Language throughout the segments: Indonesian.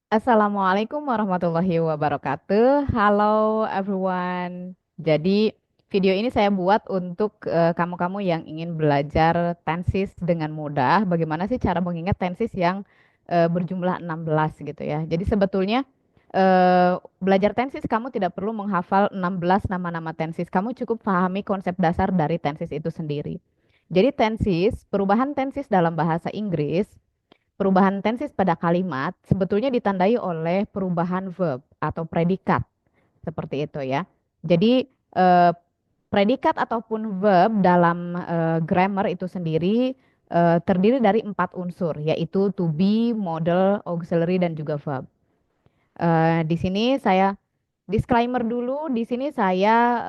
Assalamualaikum warahmatullahi wabarakatuh. Halo everyone. Jadi video ini saya buat untuk kamu-kamu yang ingin belajar tenses dengan mudah. Bagaimana sih cara mengingat tenses yang berjumlah 16 gitu ya. Jadi sebetulnya belajar tenses kamu tidak perlu menghafal 16 nama-nama tenses. Kamu cukup pahami konsep dasar dari tenses itu sendiri. Jadi tenses, perubahan tenses dalam bahasa Inggris. Perubahan tenses pada kalimat sebetulnya ditandai oleh perubahan verb atau predikat seperti itu ya. Jadi eh, predikat ataupun verb dalam grammar itu sendiri terdiri dari 4 unsur yaitu to be, modal, auxiliary dan juga verb. Di sini saya disclaimer dulu. Di sini saya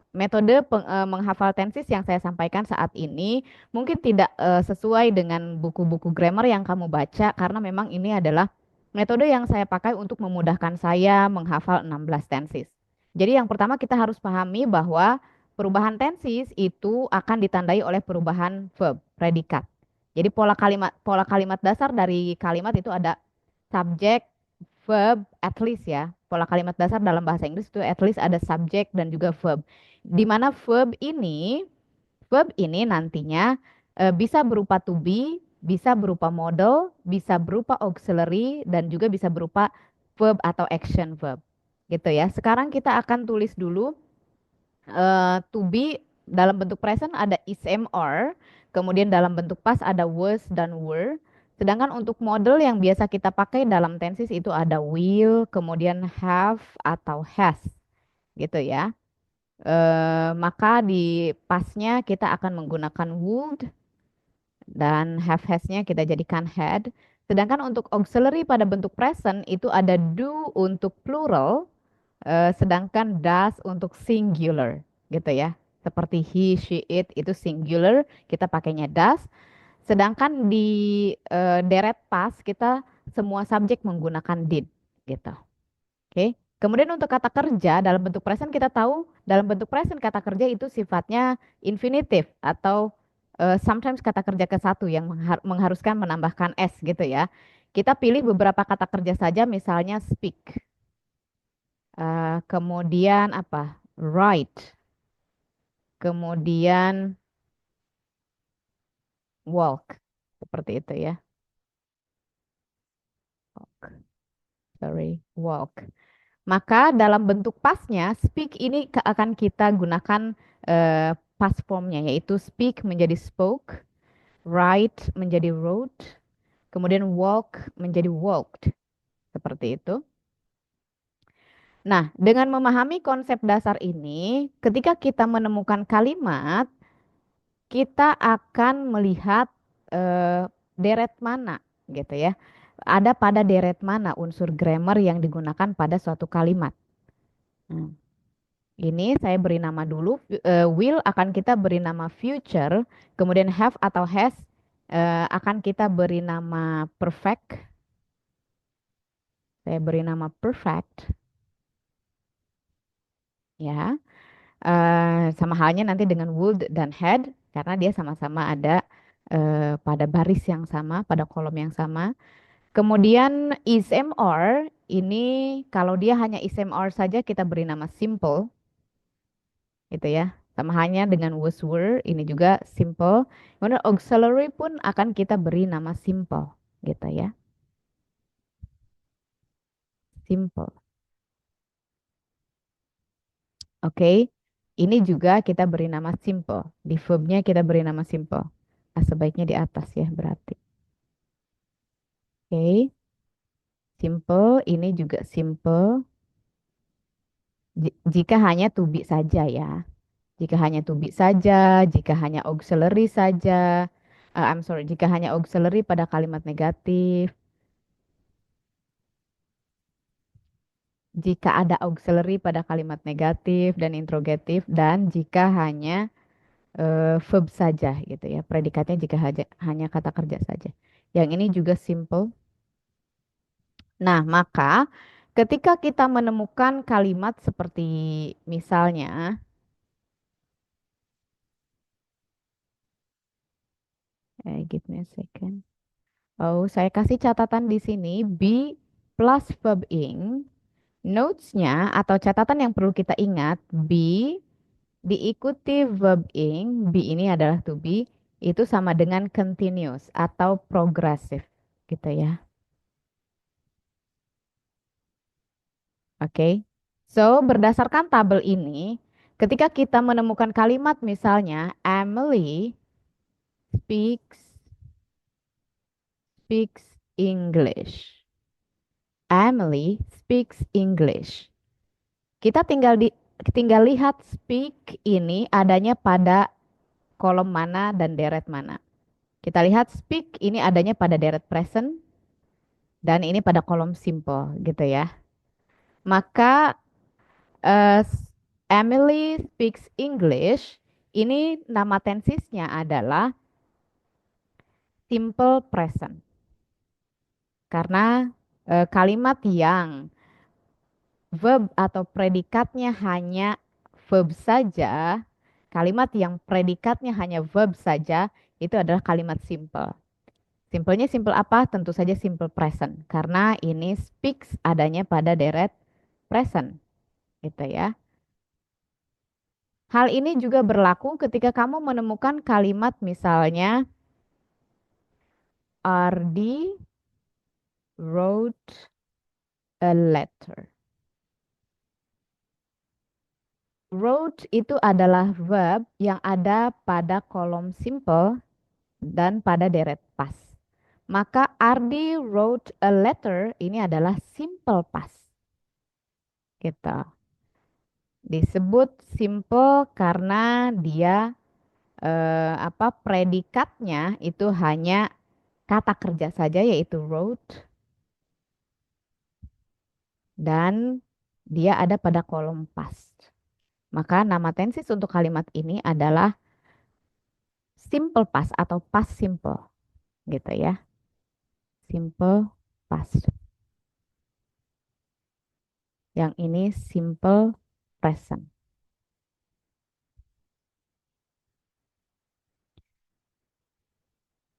metode menghafal tenses yang saya sampaikan saat ini mungkin tidak sesuai dengan buku-buku grammar yang kamu baca karena memang ini adalah metode yang saya pakai untuk memudahkan saya menghafal 16 tenses. Jadi yang pertama kita harus pahami bahwa perubahan tenses itu akan ditandai oleh perubahan verb, predikat. Jadi pola kalimat dasar dari kalimat itu ada subject, verb, at least ya. Pola kalimat dasar dalam bahasa Inggris itu at least ada subject dan juga verb. Di mana verb ini nantinya bisa berupa to be, bisa berupa modal, bisa berupa auxiliary dan juga bisa berupa verb atau action verb. Gitu ya. Sekarang kita akan tulis dulu to be dalam bentuk present ada is am are, kemudian dalam bentuk past ada was dan were. Sedangkan untuk model yang biasa kita pakai dalam tenses itu ada will, kemudian have atau has gitu ya. Maka di pasnya kita akan menggunakan would dan have has-nya kita jadikan had. Sedangkan untuk auxiliary pada bentuk present itu ada do untuk plural, sedangkan does untuk singular gitu ya. Seperti he, she, it itu singular, kita pakainya does. Sedangkan di deret pas kita semua subjek menggunakan did gitu. Oke. Kemudian untuk kata kerja dalam bentuk present kita tahu dalam bentuk present kata kerja itu sifatnya infinitif atau sometimes kata kerja ke satu yang mengharuskan menambahkan s gitu ya. Kita pilih beberapa kata kerja saja misalnya speak. Kemudian apa? Write. Kemudian walk. Seperti itu ya. Sorry, walk. Maka dalam bentuk pasnya, speak ini akan kita gunakan past formnya, yaitu speak menjadi spoke, write menjadi wrote, kemudian walk menjadi walked. Seperti itu. Nah, dengan memahami konsep dasar ini, ketika kita menemukan kalimat, kita akan melihat deret mana, gitu ya. Ada pada deret mana unsur grammar yang digunakan pada suatu kalimat. Hmm. Ini saya beri nama dulu, will akan kita beri nama future, kemudian have atau has akan kita beri nama perfect. Saya beri nama perfect, ya. Sama halnya nanti dengan would dan had, karena dia sama-sama ada pada baris yang sama, pada kolom yang sama. Kemudian is am are, ini kalau dia hanya is am are saja kita beri nama simple. Gitu ya. Sama halnya dengan was were, ini juga simple. Kemudian auxiliary pun akan kita beri nama simple, gitu ya. Simple. Oke. Ini juga kita beri nama simple. Di verbnya kita beri nama simple. Sebaiknya di atas ya berarti. Oke. Simple, ini juga simple. Jika hanya to be saja ya. Jika hanya to be saja, jika hanya auxiliary saja. I'm sorry, jika hanya auxiliary pada kalimat negatif. Jika ada auxiliary pada kalimat negatif dan interrogatif dan jika hanya verb saja gitu ya. Predikatnya jika hanya kata kerja saja. Yang ini juga simple. Nah, maka ketika kita menemukan kalimat seperti misalnya, give me a second. Oh, saya kasih catatan di sini be plus verb ing. Notes-nya atau catatan yang perlu kita ingat, be diikuti verb ing, be ini adalah to be, itu sama dengan continuous atau progressive gitu ya. Oke. So, berdasarkan tabel ini, ketika kita menemukan kalimat misalnya Emily speaks English. Emily speaks English. Kita tinggal lihat speak ini adanya pada kolom mana dan deret mana. Kita lihat speak ini adanya pada deret present dan ini pada kolom simple gitu ya. Maka eh, Emily speaks English ini nama tensisnya adalah simple present karena kalimat yang verb atau predikatnya hanya verb saja, kalimat yang predikatnya hanya verb saja itu adalah kalimat simple. Simpelnya simple apa? Tentu saja simple present karena ini speaks adanya pada deret present gitu ya. Hal ini juga berlaku ketika kamu menemukan kalimat misalnya Ardi wrote a letter. Wrote itu adalah verb yang ada pada kolom simple dan pada deret past. Maka Ardi wrote a letter ini adalah simple past. Gitu. Disebut simple karena dia predikatnya itu hanya kata kerja saja yaitu wrote dan dia ada pada kolom past. Maka nama tenses untuk kalimat ini adalah simple past atau past simple gitu ya. Simple past. Yang ini simple present.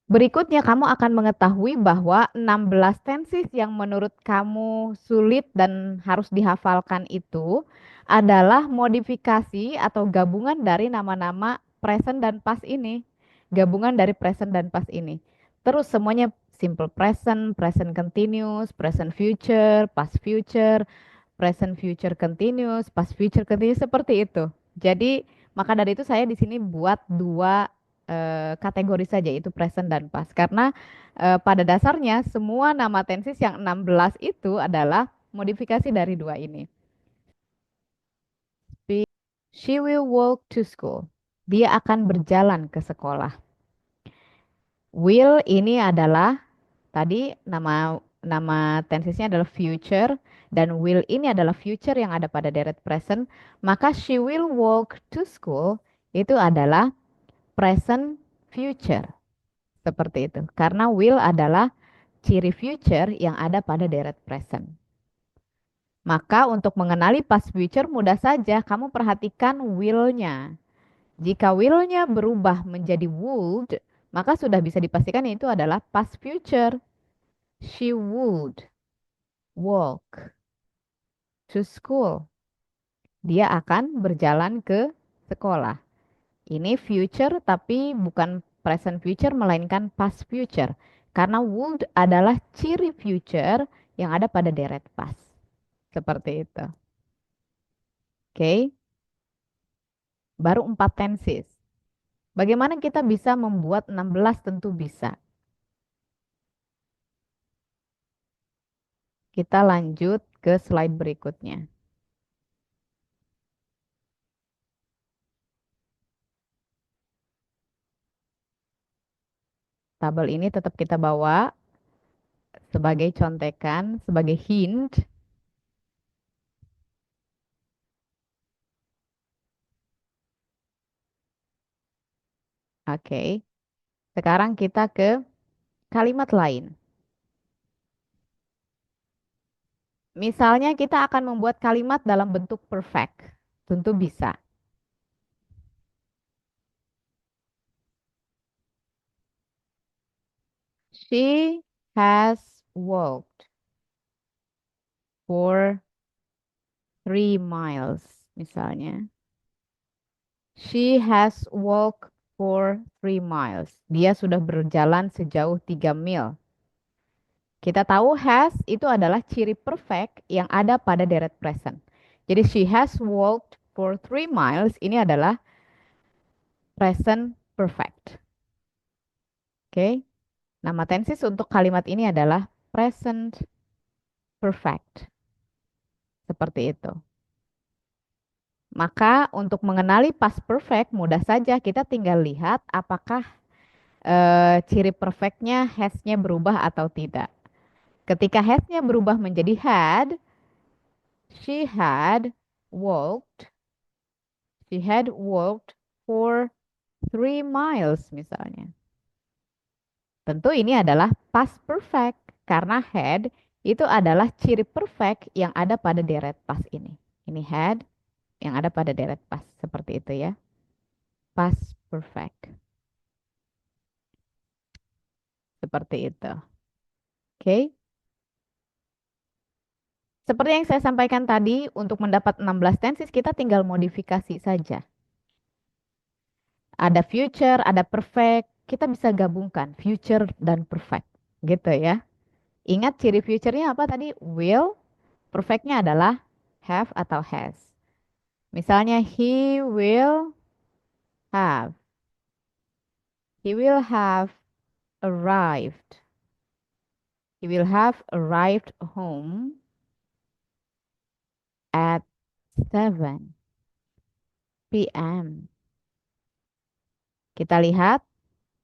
Berikutnya kamu akan mengetahui bahwa 16 tenses yang menurut kamu sulit dan harus dihafalkan itu adalah modifikasi atau gabungan dari nama-nama present dan past ini. Gabungan dari present dan past ini. Terus semuanya simple present, present continuous, present future, past future, present future continuous, past future continuous seperti itu. Jadi maka dari itu saya di sini buat dua kategori saja yaitu present dan past karena pada dasarnya semua nama tenses yang 16 itu adalah modifikasi dari dua ini. She will walk to school. Dia akan berjalan ke sekolah. Will ini adalah tadi nama nama tensesnya adalah future dan will ini adalah future yang ada pada deret present, maka she will walk to school itu adalah present future. Seperti itu. Karena will adalah ciri future yang ada pada deret present. Maka untuk mengenali past future mudah saja kamu perhatikan will-nya. Jika will-nya berubah menjadi would, maka sudah bisa dipastikan itu adalah past future. She would walk to school. Dia akan berjalan ke sekolah. Ini future tapi bukan present future melainkan past future. Karena would adalah ciri future yang ada pada deret past. Seperti itu. Oke, baru 4 tenses. Bagaimana kita bisa membuat 16? Tentu bisa. Kita lanjut ke slide berikutnya. Tabel ini tetap kita bawa sebagai contekan, sebagai hint. Oke, sekarang kita ke kalimat lain. Misalnya kita akan membuat kalimat dalam bentuk perfect. Tentu bisa. She has walked for 3 miles, misalnya. She has walked for 3 miles. Dia sudah berjalan sejauh 3 mil. Kita tahu has itu adalah ciri perfect yang ada pada deret present. Jadi she has walked for 3 miles ini adalah present perfect. Oke. Nama tenses untuk kalimat ini adalah present perfect. Seperti itu. Maka untuk mengenali past perfect mudah saja kita tinggal lihat apakah ciri perfectnya has-nya berubah atau tidak. Ketika has-nya berubah menjadi had, she had walked, she had walked for 3 miles misalnya. Tentu ini adalah past perfect karena had itu adalah ciri perfect yang ada pada deret past ini. Ini had yang ada pada deret past seperti itu ya. Past perfect. Seperti itu. Oke. Seperti yang saya sampaikan tadi, untuk mendapat 16 tenses kita tinggal modifikasi saja. Ada future, ada perfect. Kita bisa gabungkan future dan perfect. Gitu ya. Ingat ciri future-nya apa tadi? Will. Perfect-nya adalah have atau has. Misalnya he will have. He will have arrived. He will have arrived home at 7 p.m. Kita lihat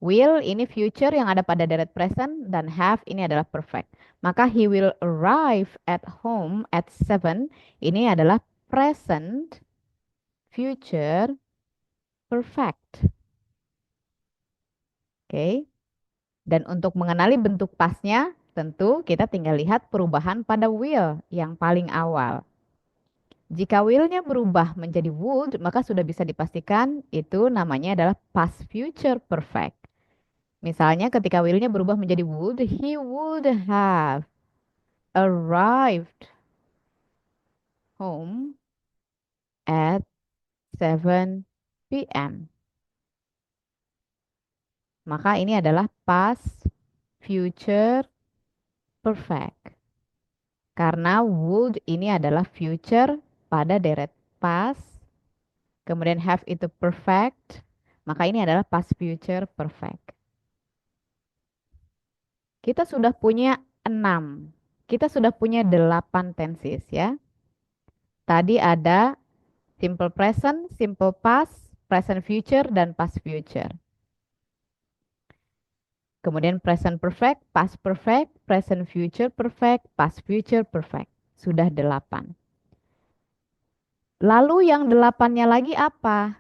will ini future yang ada pada deret present dan have ini adalah perfect. Maka he will arrive at home at 7 ini adalah present future perfect. Oke. Dan untuk mengenali bentuk pasnya, tentu kita tinggal lihat perubahan pada will yang paling awal. Jika willnya berubah menjadi would, maka sudah bisa dipastikan itu namanya adalah past future perfect. Misalnya ketika willnya berubah menjadi would, he would have arrived home at 7 p.m. Maka ini adalah past future perfect. Karena would ini adalah future pada deret past, kemudian have itu perfect, maka ini adalah past future perfect. Kita sudah punya 6. Kita sudah punya 8 tenses ya. Tadi ada simple present, simple past, present future, dan past future. Kemudian present perfect, past perfect, present future perfect, past future perfect. Sudah 8. Lalu yang 8-nya lagi apa?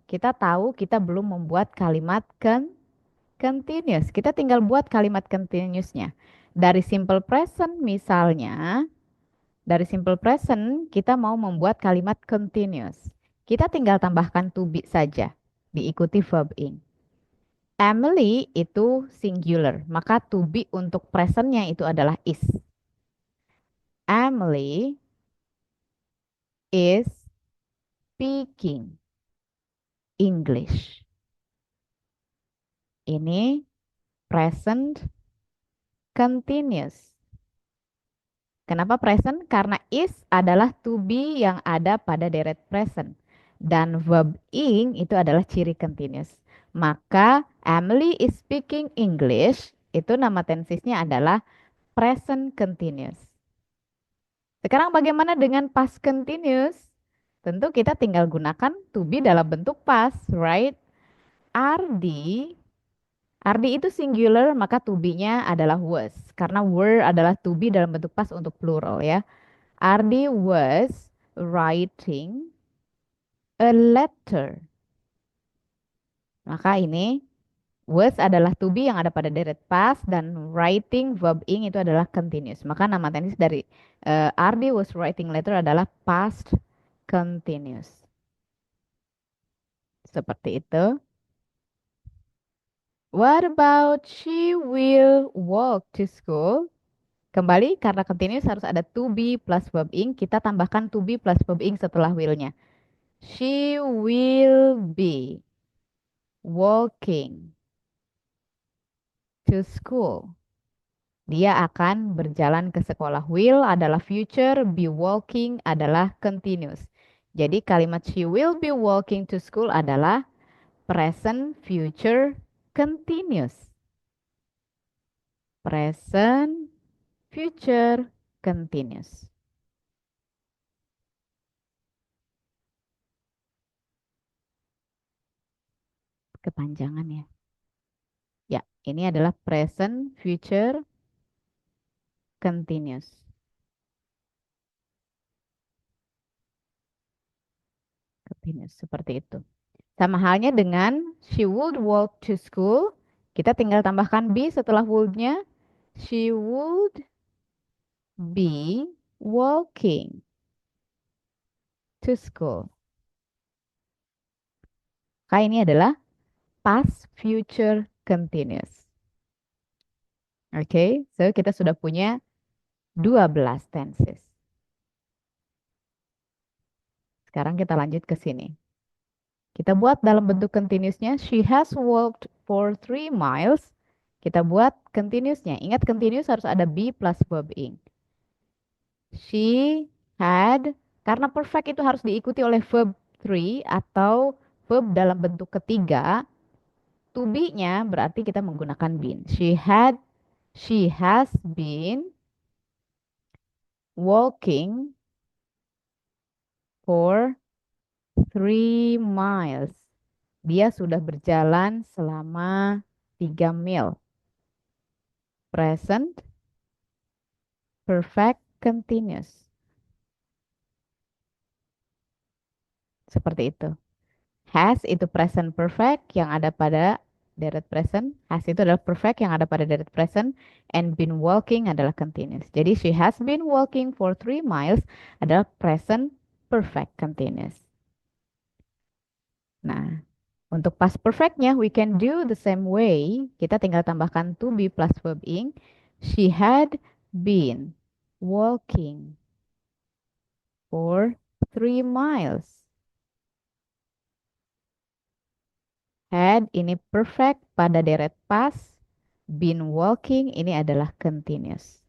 Kita tahu kita belum membuat kalimat continuous. Kita tinggal buat kalimat continuousnya. Dari simple present misalnya, dari simple present kita mau membuat kalimat continuous. Kita tinggal tambahkan to be saja, diikuti verb in. Emily itu singular, maka to be untuk presentnya itu adalah is. Emily is speaking English. Ini present continuous. Kenapa present? Karena is adalah to be yang ada pada deret present. Dan verb ing itu adalah ciri continuous. Maka Emily is speaking English, itu nama tensesnya adalah present continuous. Sekarang bagaimana dengan past continuous? Tentu kita tinggal gunakan to be dalam bentuk past, right? Ardi, Ardi itu singular, maka to be-nya adalah was. Karena were adalah to be dalam bentuk past untuk plural ya. Ardi was writing a letter. Maka ini was adalah to be yang ada pada deret past dan writing verb ing itu adalah continuous. Maka nama tenis dari Ardi was writing letter adalah past continuous. Seperti itu. What about she will walk to school? Kembali karena continuous harus ada to be plus verb ing. Kita tambahkan to be plus verb ing setelah will-nya. She will be walking to school. Dia akan berjalan ke sekolah. Will adalah future, be walking adalah continuous. Jadi kalimat she will be walking to school adalah present, future, continuous. Present, future, continuous. Kepanjangan ya. Ya, ini adalah present, future, continuous. Continuous, seperti itu. Sama halnya dengan she would walk to school. Kita tinggal tambahkan be setelah would-nya. She would be walking to school. Maka ini adalah past, future, continuous. Oke, so kita sudah punya 12 tenses. Sekarang kita lanjut ke sini. Kita buat dalam bentuk continuousnya. She has walked for 3 miles. Kita buat continuousnya. Ingat continuous harus ada be plus verb ing. She had, karena perfect itu harus diikuti oleh verb 3 atau verb dalam bentuk ketiga. To be-nya berarti kita menggunakan been. She has been walking for 3 miles. Dia sudah berjalan selama 3 mil. Present, perfect, continuous. Seperti itu. Has itu present perfect yang ada pada direct present. Has itu adalah perfect yang ada pada direct present. And been walking adalah continuous. Jadi she has been walking for 3 miles adalah present perfect continuous. Nah, untuk past perfectnya we can do the same way. Kita tinggal tambahkan to be plus verb ing. She had been walking for 3 miles. Had ini perfect pada deret past. Been walking ini adalah continuous.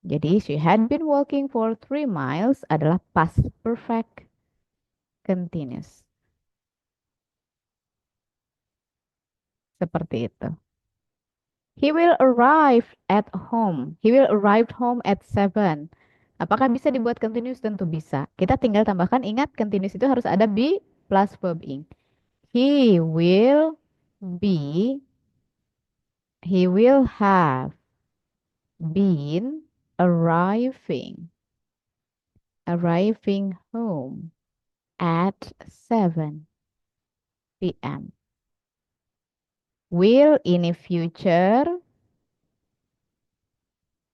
Jadi she had been walking for 3 miles adalah past perfect continuous. Seperti itu. He will arrive at home. He will arrive home at 7. Apakah bisa dibuat continuous? Tentu bisa. Kita tinggal tambahkan, ingat continuous itu harus ada be plus verb ing. He will be, he will have been arriving home at 7 p.m. Will ini future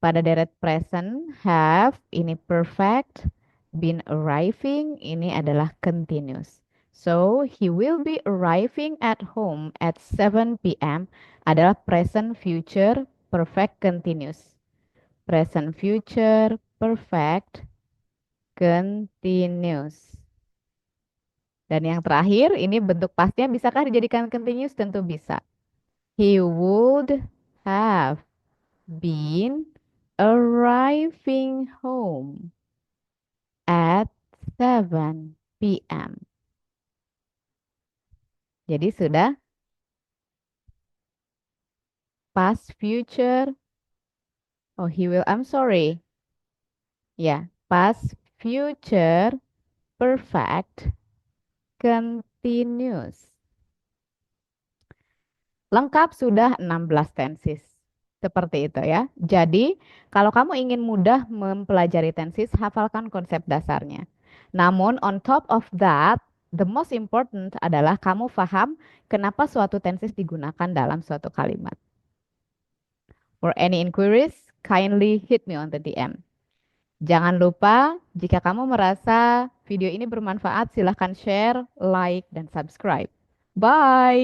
pada deret present, have ini perfect, been arriving ini adalah continuous. So, he will be arriving at home at 7 p.m. adalah present future perfect continuous. Present future perfect continuous. Dan yang terakhir, ini bentuk pastnya bisakah dijadikan continuous? Tentu bisa. He would have been arriving home at 7 p.m. Jadi sudah past future. Oh, he will. I'm sorry. Ya, past future perfect continuous. Lengkap sudah 16 tenses. Seperti itu ya. Jadi, kalau kamu ingin mudah mempelajari tenses, hafalkan konsep dasarnya. Namun, on top of that, the most important adalah kamu paham kenapa suatu tenses digunakan dalam suatu kalimat. For any inquiries, kindly hit me on the DM. Jangan lupa, jika kamu merasa video ini bermanfaat, silahkan share, like, dan subscribe. Bye!